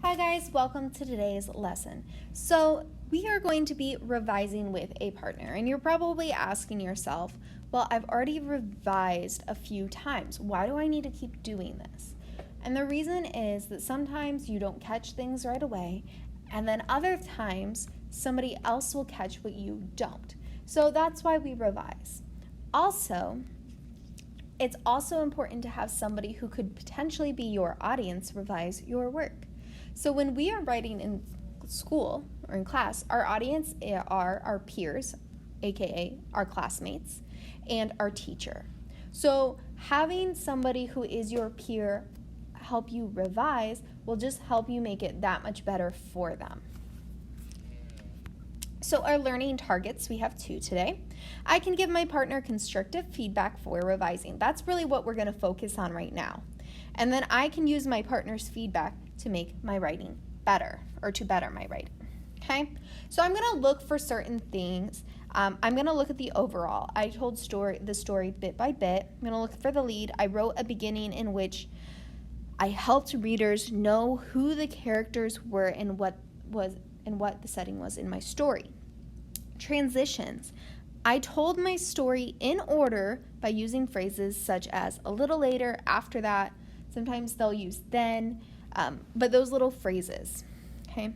Hi guys, welcome to today's lesson. So we are going to be revising with a partner, and you're probably asking yourself, well, I've already revised a few times. Why do I need to keep doing this? And the reason is that sometimes you don't catch things right away, and then other times somebody else will catch what you don't. So that's why we revise. Also, it's also important to have somebody who could potentially be your audience revise your work. So when we are writing in school or in class, our audience are our peers, aka our classmates, and our teacher. So having somebody who is your peer help you revise will just help you make it that much better for them. So our learning targets, we have 2 today. I can give my partner constructive feedback for revising. That's really what we're going to focus on right now. And then I can use my partner's feedback to make my writing better, or to better my writing. Okay? So I'm going to look for certain things. I'm going to look at the overall. I told the story bit by bit. I'm going to look for the lead. I wrote a beginning in which I helped readers know who the characters were and what the setting was in my story. Transitions. I told my story in order by using phrases such as a little later, after that. Sometimes they'll use then, but those little phrases. Okay.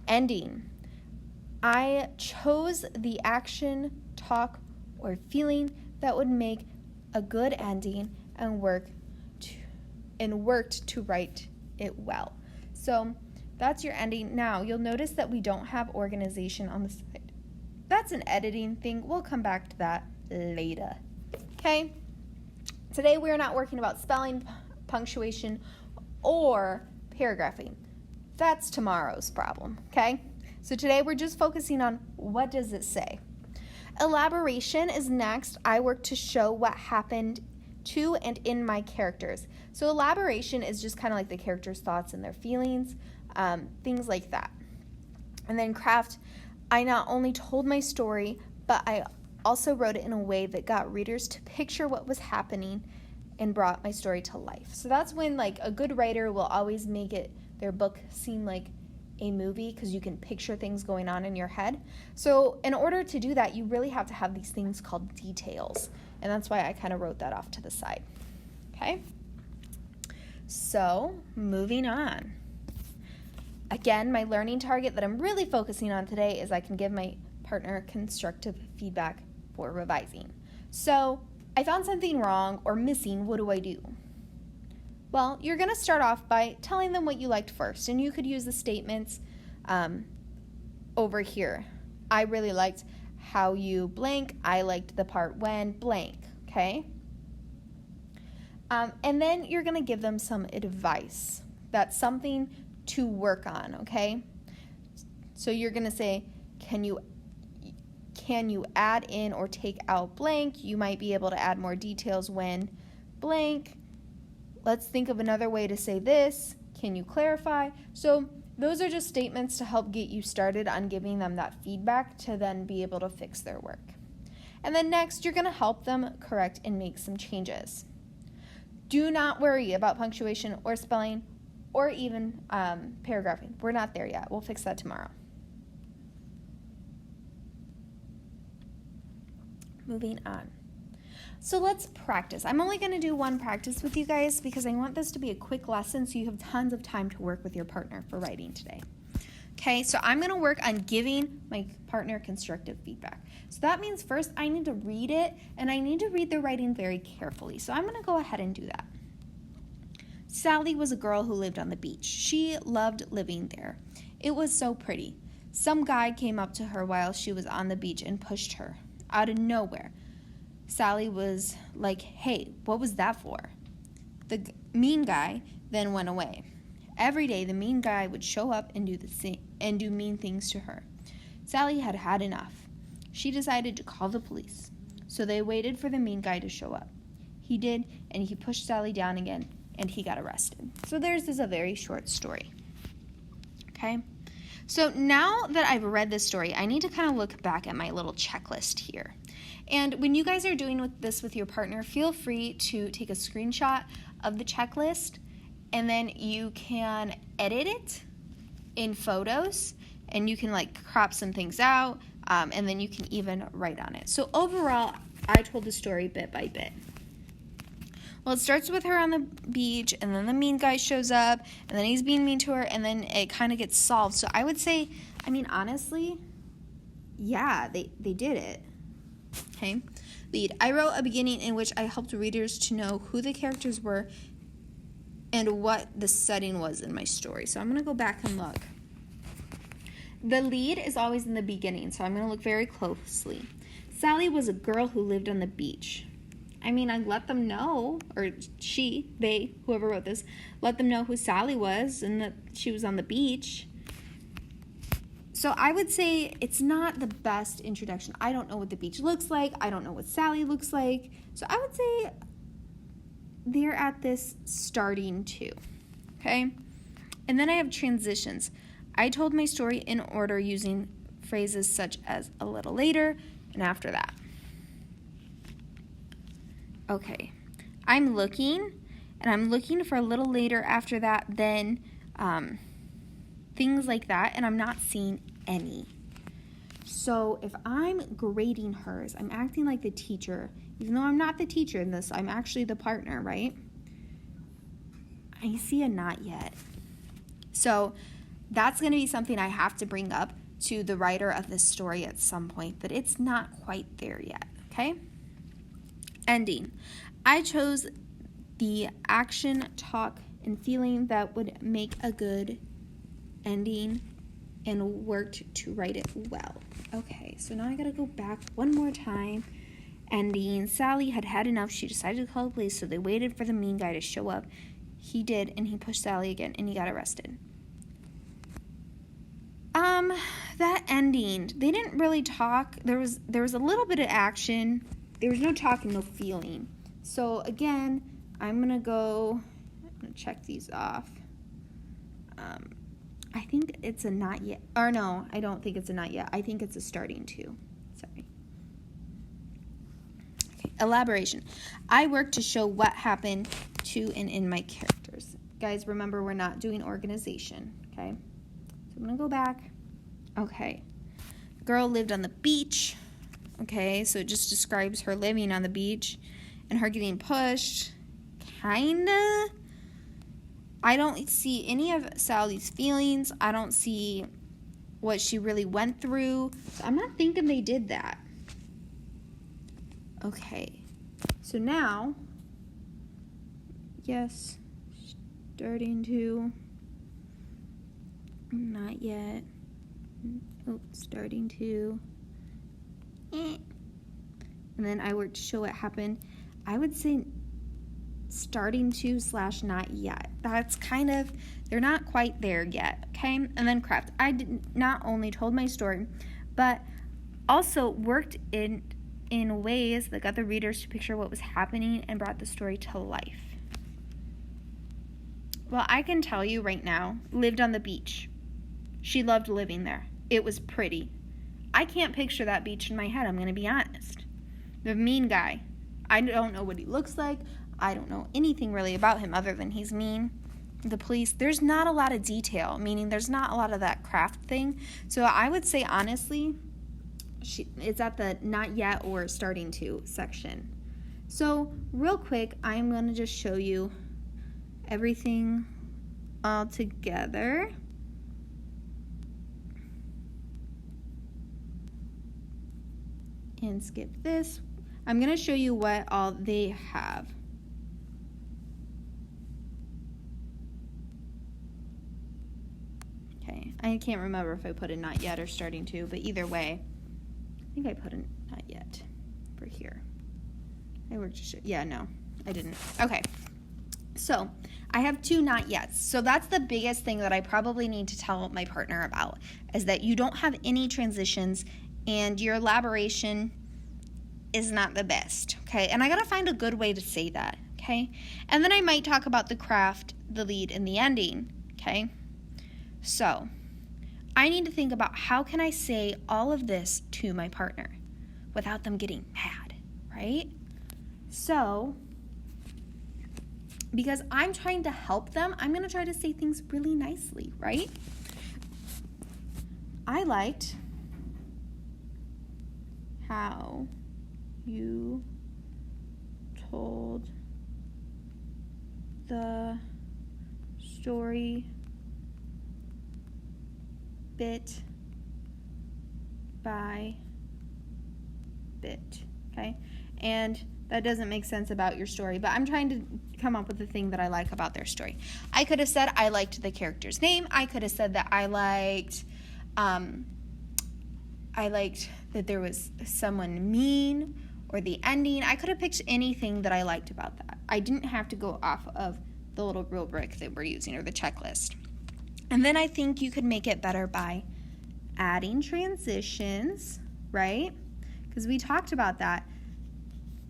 Ending. I chose the action, talk, or feeling that would make a good ending and worked to write it well. So that's your ending. Now, you'll notice that we don't have organization on the side. That's an editing thing. We'll come back to that later. Okay? Today, we are not working about spelling, punctuation, or paragraphing. That's tomorrow's problem. Okay? So today, we're just focusing on what does it say. Elaboration is next. I work to show what happened to and in my characters. So elaboration is just kind of like the characters' thoughts and their feelings, things like that. And then craft, I not only told my story, but I also wrote it in a way that got readers to picture what was happening and brought my story to life. So that's when like a good writer will always make their book seem like a movie, because you can picture things going on in your head. So in order to do that, you really have to have these things called details. And that's why I kind of wrote that off to the side. Okay? So, moving on. Again, my learning target that I'm really focusing on today is I can give my partner constructive feedback for revising. So, I found something wrong or missing. What do I do? Well, you're going to start off by telling them what you liked first. And you could use the statements over here. I really liked how you blank. I liked the part when blank. Okay? And then you're going to give them some advice. That's something to work on, okay? So you're going to say, can you add in or take out blank? You might be able to add more details when blank. Let's think of another way to say this. Can you clarify? So those are just statements to help get you started on giving them that feedback to then be able to fix their work. And then next, you're going to help them correct and make some changes. Do not worry about punctuation or spelling or even paragraphing. We're not there yet. We'll fix that tomorrow. Moving on. So let's practice. I'm only going to do one practice with you guys because I want this to be a quick lesson so you have tons of time to work with your partner for writing today. Okay, so I'm going to work on giving my partner constructive feedback. So that means first I need to read it, and I need to read the writing very carefully. So I'm going to go ahead and do that. Sally was a girl who lived on the beach. She loved living there. It was so pretty. Some guy came up to her while she was on the beach and pushed her. Out of nowhere, Sally was like, "Hey, what was that for?" The mean guy then went away. Every day, the mean guy would show up and do mean things to her. Sally had had enough. She decided to call the police. So they waited for the mean guy to show up. He did, and he pushed Sally down again, and he got arrested. So there's a very short story. Okay? So now that I've read this story, I need to kind of look back at my little checklist here. And when you guys are doing this with your partner, feel free to take a screenshot of the checklist, and then you can edit it in photos, and you can like crop some things out, and then you can even write on it. So overall, I told the story bit by bit. Well, it starts with her on the beach, and then the mean guy shows up, and then he's being mean to her, and then it kind of gets solved. So I would say, I mean, honestly, yeah, they did it. Okay. Lead. I wrote a beginning in which I helped readers to know who the characters were and what the setting was in my story. So I'm going to go back and look. The lead is always in the beginning, so I'm going to look very closely. Sally was a girl who lived on the beach. I mean, I let them know, or they, whoever wrote this, let them know who Sally was and that she was on the beach. So I would say it's not the best introduction. I don't know what the beach looks like. I don't know what Sally looks like. So I would say they're at this starting to, okay? And then I have transitions. I told my story in order using phrases such as a little later and after that. Okay, I'm looking for a little later after that, then things like that, and I'm not seeing any. So if I'm grading hers, I'm acting like the teacher, even though I'm not the teacher in this, I'm actually the partner, right? I see a not yet. So that's going to be something I have to bring up to the writer of this story at some point, that it's not quite there yet, okay? Ending. I chose the action, talk, and feeling that would make a good ending and worked to write it well. Okay, so now I gotta go back one more time. Ending. Sally had had enough. She decided to call the police, so they waited for the mean guy to show up. He did, and he pushed Sally again, and he got arrested. That ending, they didn't really talk. There was a little bit of action. There was no talking, no feeling. So again, I'm gonna check these off. I think it's a not yet. Or no, I don't think it's a not yet. I think it's a starting to. Sorry. Okay, elaboration. I work to show what happened to and in my characters. Guys, remember we're not doing organization, okay? So I'm gonna go back. Okay. Girl lived on the beach. Okay, so it just describes her living on the beach and her getting pushed. Kinda. I don't see any of Sally's feelings. I don't see what she really went through. So I'm not thinking they did that. Okay, so now, yes, starting to, not yet. Oh, starting to. And then I worked to show what happened. I would say starting to / not yet. That's kind of, they're not quite there yet, okay? And then craft. I did not only told my story, but also worked in ways that got the readers to picture what was happening and brought the story to life. Well, I can tell you right now, lived on the beach. She loved living there. It was pretty. I can't picture that beach in my head, I'm going to be honest. The mean guy. I don't know what he looks like. I don't know anything really about him other than he's mean. The police, there's not a lot of detail, meaning there's not a lot of that craft thing. So I would say, honestly, it's at the not yet or starting to section. So real quick, I'm going to just show you everything all together. And skip this. I'm going to show you what all they have. Okay, I can't remember if I put a not yet or starting to, but either way, I think I put a not yet for here. No, I didn't. Okay, so I have 2 not yets. So that's the biggest thing that I probably need to tell my partner about, is that you don't have any transitions and your elaboration is not the best, okay? And I gotta find a good way to say that, okay? And then I might talk about the craft, the lead, and the ending, okay? So I need to think about how can I say all of this to my partner without them getting mad, right? So, because I'm trying to help them, I'm gonna try to say things really nicely, right? I liked how you told the story bit by bit, okay? And that doesn't make sense about your story, but I'm trying to come up with the thing that I like about their story. I could have said I liked the character's name. I could have said that I liked that there was someone mean, or the ending. I could have picked anything that I liked about that. I didn't have to go off of the little rubric that we're using, or the checklist. And then I think you could make it better by adding transitions, right? Because we talked about that.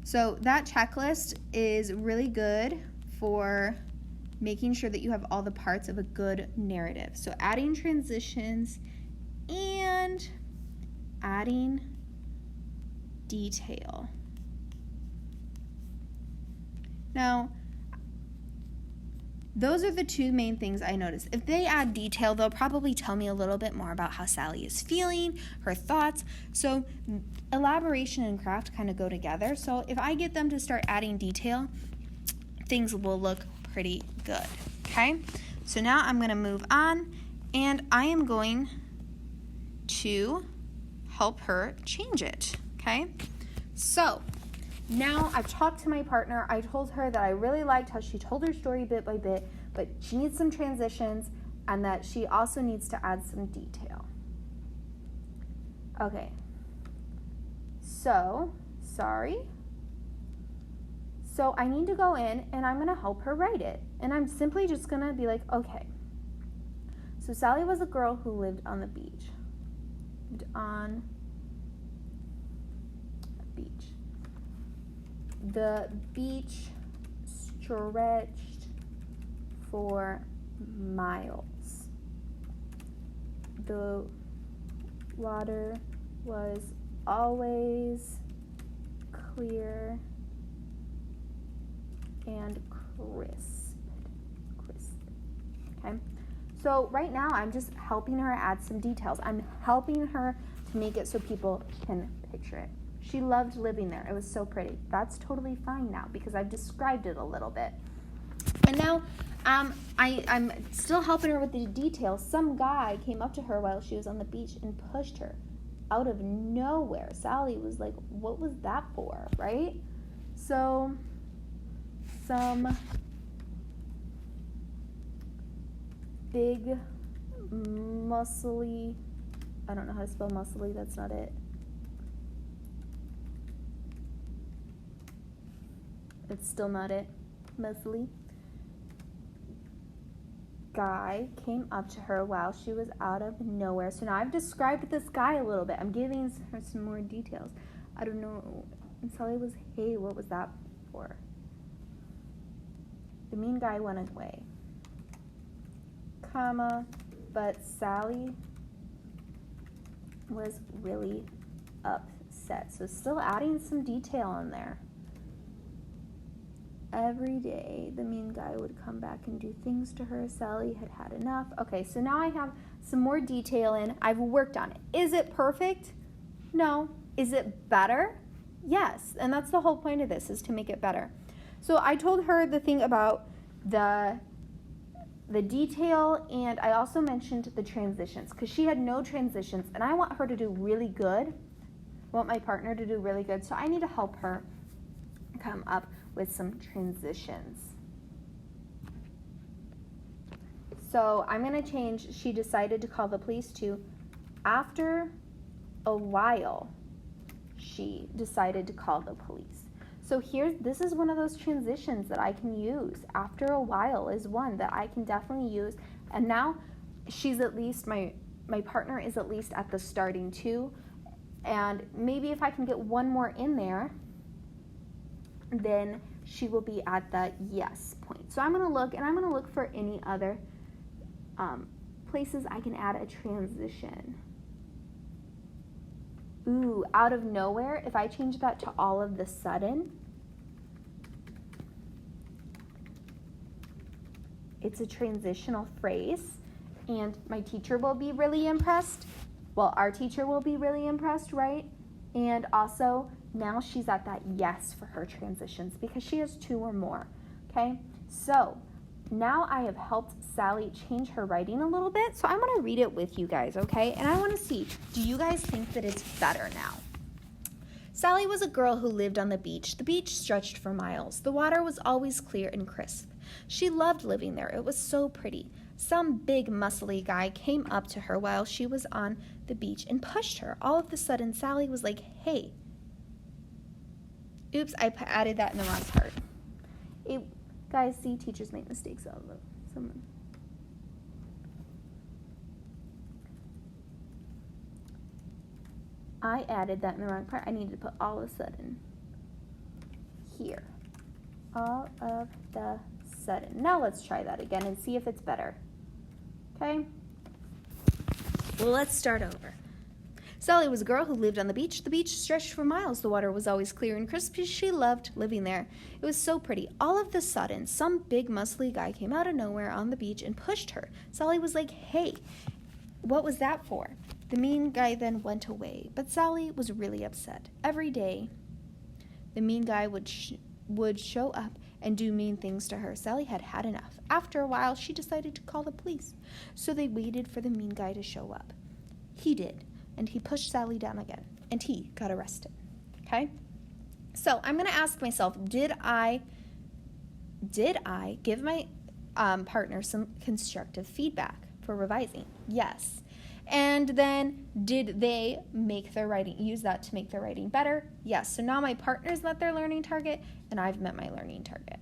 So that checklist is really good for making sure that you have all the parts of a good narrative. So adding transitions and adding detail. Now, those are the two main things I noticed. If they add detail, they'll probably tell me a little bit more about how Sally is feeling, her thoughts. So elaboration and craft kind of go together. So if I get them to start adding detail, things will look pretty good, okay? So now I'm going to move on, and I am going to help her change it, okay? So now I've talked to my partner. I told her that I really liked how she told her story bit by bit, but she needs some transitions and that she also needs to add some detail. Okay. So I need to go in and I'm going to help her write it. And I'm simply just going to be like, okay. So Sally was a girl who lived on the beach. The beach stretched for miles. The water was always clear and crisp. Okay? So right now I'm just helping her add some details. I'm helping her to make it so people can picture it. She loved living there. It was so pretty. That's totally fine now because I've described it a little bit. And now I'm still helping her with the details. Some guy came up to her while she was on the beach and pushed her out of nowhere. Sally was like, what was that for, right? So some big, muscly, I don't know how to spell muscly, that's not it. It's still not it. Muscly guy came up to her while she was out of nowhere. So now I've described this guy a little bit. I'm giving her some more details. I don't know. And Sally was, hey, what was that for? The mean guy went away. Comma, but Sally was really upset. So still adding some detail in there. Every day, the mean guy would come back and do things to her. Sally had had enough. Okay, so now I have some more detail in. I've worked on it. Is it perfect? No. Is it better? Yes. And that's the whole point of this, is to make it better. So I told her the thing about the detail, and I also mentioned the transitions, because she had no transitions, and I want her to do really good. I want my partner to do really good, so I need to help her come up with some transitions. So I'm going to change, she decided to call the police, to after a while, she decided to call the police. So this is one of those transitions that I can use. After a while is one that I can definitely use. And now she's at least, my partner is at least at the starting two. And maybe if I can get one more in there, then she will be at the yes point. So I'm going to look, and I'm going to look for any other places I can add a transition. Ooh, out of nowhere, if I change that to all of the sudden, it's a transitional phrase, and my teacher will be really impressed. Well, our teacher will be really impressed, right? And also, now she's at that yes for her transitions because she has 2 or more, okay? So, now I have helped Sally change her writing a little bit, so I'm going to read it with you guys, okay? And I want to see, do you guys think that it's better now? Sally was a girl who lived on the beach. The beach stretched for miles. The water was always clear and crisp. She loved living there. It was so pretty. Some big, muscly guy came up to her while she was on the beach and pushed her. All of a sudden, Sally was like, hey. Oops, I added that in the wrong part. Guys, see, teachers make mistakes all the time. I added that in the wrong part. I needed to put all of a sudden here. All of the sudden. Now let's try that again and see if it's better. Okay? Well, let's start over. Sally was a girl who lived on the beach. The beach stretched for miles. The water was always clear and crisp. She loved living there. It was so pretty. All of a sudden, some big muscly guy came out of nowhere on the beach and pushed her. Sally was like, hey, what was that for? The mean guy then went away, but Sally was really upset. Every day, the mean guy would show up and do mean things to her. Sally had had enough. After a while, she decided to call the police. So they waited for the mean guy to show up. He did, and he pushed Sally down again, and he got arrested. Okay? So I'm going to ask myself, did I give my partner some constructive feedback for revising? Yes. And then did they use that to make their writing better? Yes. So now my partner's met their learning target and I've met my learning target.